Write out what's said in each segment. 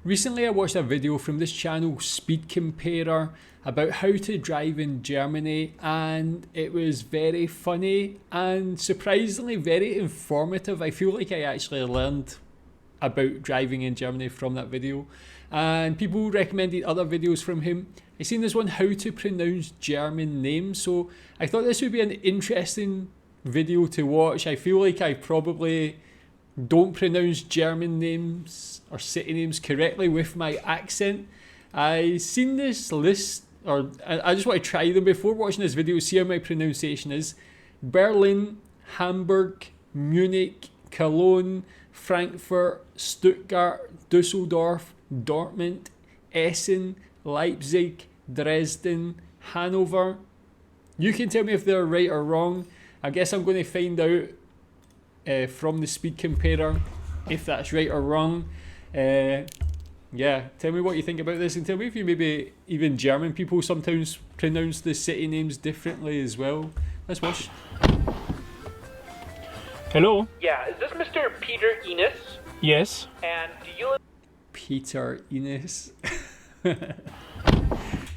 Recently I watched a video from this channel, Speed Comparer, about how to drive in Germany, and it was very funny and surprisingly very informative. I feel like I actually learned about driving in Germany from that video, and people recommended other videos from him. I seen this one, how to pronounce German names, so I thought this would be an interesting video to watch. I feel like I probably don't pronounce German names or city names correctly with my accent. I seen this list, or I just want to try them before watching this video, see how my pronunciation is. Berlin, Hamburg, Munich, Cologne, Frankfurt, Stuttgart, Dusseldorf, Dortmund, Essen, Leipzig, Dresden, Hanover. You can tell me if they're right or wrong. I guess I'm going to find out from the Speed Comparer if that's right or wrong. Yeah, tell me what you think about this, and tell me if you maybe even German people sometimes pronounce the city names differently as well. Let's watch. Hello? Yeah, is this Mr. Peter Enos? Yes. And do you live... Peter Enos.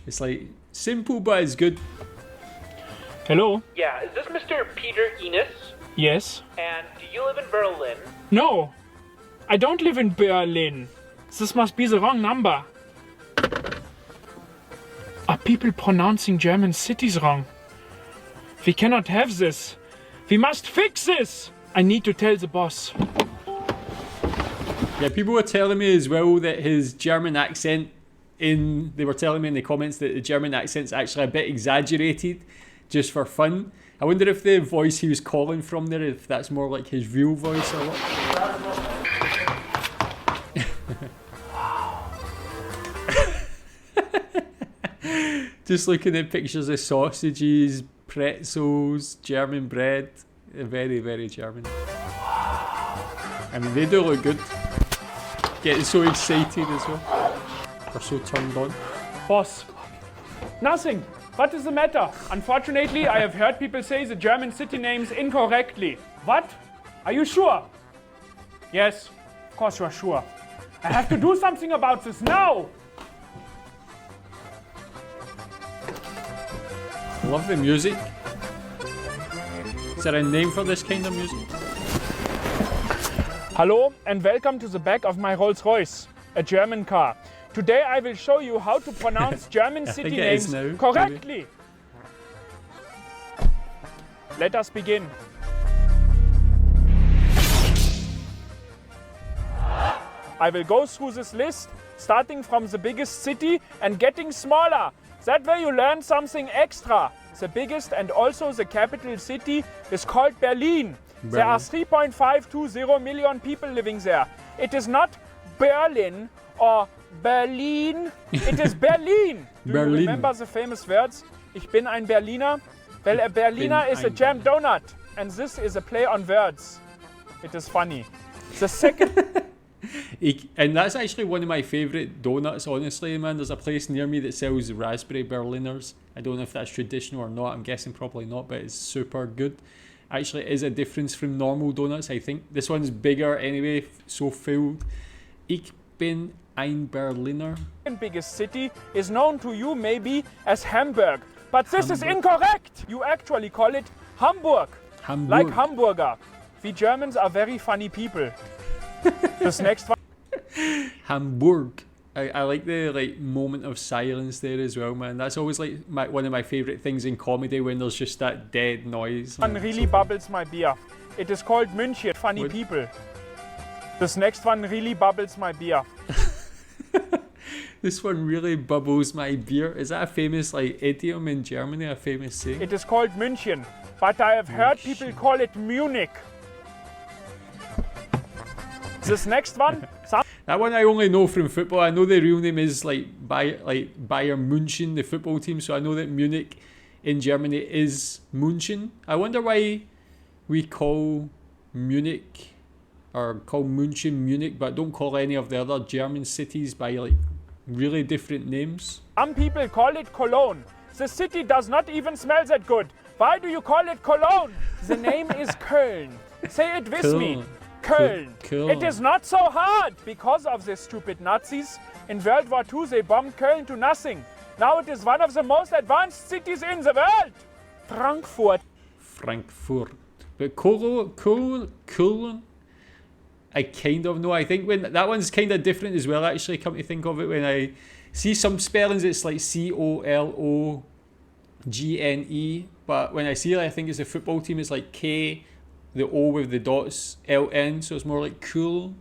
It's like simple but it's good. Hello? Yeah, is this Mr. Peter Enos? Yes. And do you live in Berlin? No, I don't live in Berlin. This must be the wrong number. Are people pronouncing German cities wrong? We cannot have this. We must fix this. I need to tell the boss. Yeah, people were telling me as well that his German accent, they were telling me in the comments that the German accent's actually a bit exaggerated just for fun. I wonder if the voice he was calling from there, if that's more like his real voice or what. Just looking at pictures of sausages, pretzels, German bread. Very, very German. I mean, they do look good. Getting so excited as well. Or so turned on. Boss. Nothing. What is the matter? Unfortunately, I have heard people say the German city names incorrectly. What? Are you sure? Yes, of course you are sure. I have to do something about this now! Love the music. Is there a name for this kind of music? Hello and welcome to the back of my Rolls-Royce, a German car. Today I will show you how to pronounce German city names correctly. Let us begin. I will go through this list, starting from the biggest city and getting smaller. That way you learn something extra. The biggest and also the capital city is called Berlin. There are 3.520 million people living there. It is not Berlin or Berlin, it is Berlin. Do you remember the famous words? Ich bin ein Berliner. Well, a Berliner is a jam donut, and this is a play on words. It is funny. The second... And that's actually one of my favourite donuts, honestly, man. There's a place near me that sells raspberry Berliners. I don't know if that's traditional or not. I'm guessing probably not, but it's super good. Actually, it is a difference from normal donuts, I think. This one's bigger anyway, so filled. Ich bin ein Berliner. The biggest city is known to you maybe as Hamburg, but this is incorrect. You actually call it Hamburg. Like Hamburger. We Germans are very funny people. This next one. Hamburg. I like the moment of silence there as well, man. That's always like one of my favourite things in comedy, when there's just that dead noise. One really bubbles my beer. It is called München. Funny people. This next one really bubbles my beer. This one really bubbles my beer. Is that a famous idiom in Germany? A famous saying? It is called München, but I have heard people call it Munich. This next one. That one I only know from football. I know the real name is Bayern München, the football team. So I know that Munich in Germany is München. I wonder why we call Munich or call München Munich, but don't call any of the other German cities by really different names. Some people call it Cologne. The city does not even smell that good. Why do you call it Cologne? The name is Köln. Say it with me. Köln. Cool. It is not so hard because of the stupid Nazis. In World War II they bombed Köln to nothing. Now it is one of the most advanced cities in the world. Frankfurt. Frankfurt. But Cologne, I kind of know. I think when that one's kind of different as well, actually, come to think of it. When I see some spellings, it's like Cologne, but when I see it, I think it's a football team, it's like K, the O with the dots, LN, so it's more like cool.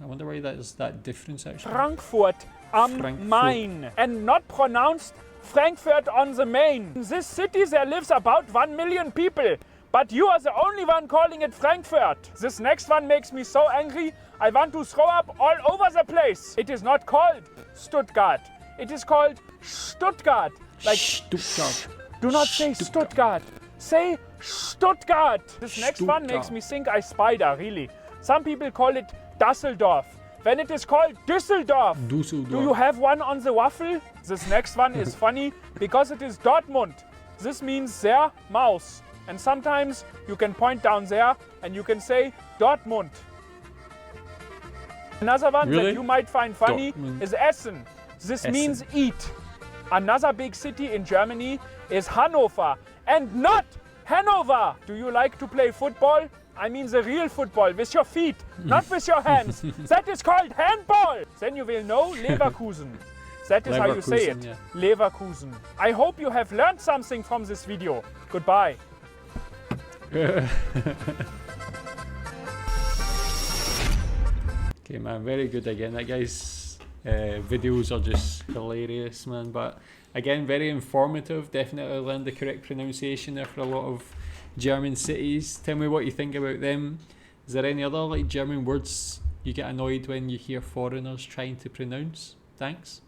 I wonder why that is that difference, actually. Frankfurt am Main. And not pronounced Frankfurt on the Main. In this city there lives about 1 million people. But you are the only one calling it Frankfurt. This next one makes me so angry, I want to throw up all over the place. It is not called Stuttgart. It is called Stuttgart. Like Stuttgart. Do not say Stuttgart. Say Stuttgart. This next one makes me think I spider, really. Some people call it Düsseldorf. When it is called Düsseldorf. Do you have one on the waffle? This next one is funny because it is Dortmund. This means their mouse. And sometimes you can point down there and you can say Dortmund. Another one that you might find funny is Essen. This means eat. Another big city in Germany is Hanover and not Hanover. Do you like to play football? I mean the real football with your feet, not with your hands. That is called handball. Then you will know Leverkusen. That is how you say it. Yeah. Leverkusen. I hope you have learned something from this video. Goodbye. Okay, man, very good again. That guy's videos are just hilarious, man. But again, very informative. Definitely learned the correct pronunciation there for a lot of German cities. Tell me what you think about them. Is there any other like German words you get annoyed when you hear foreigners trying to pronounce? Thanks.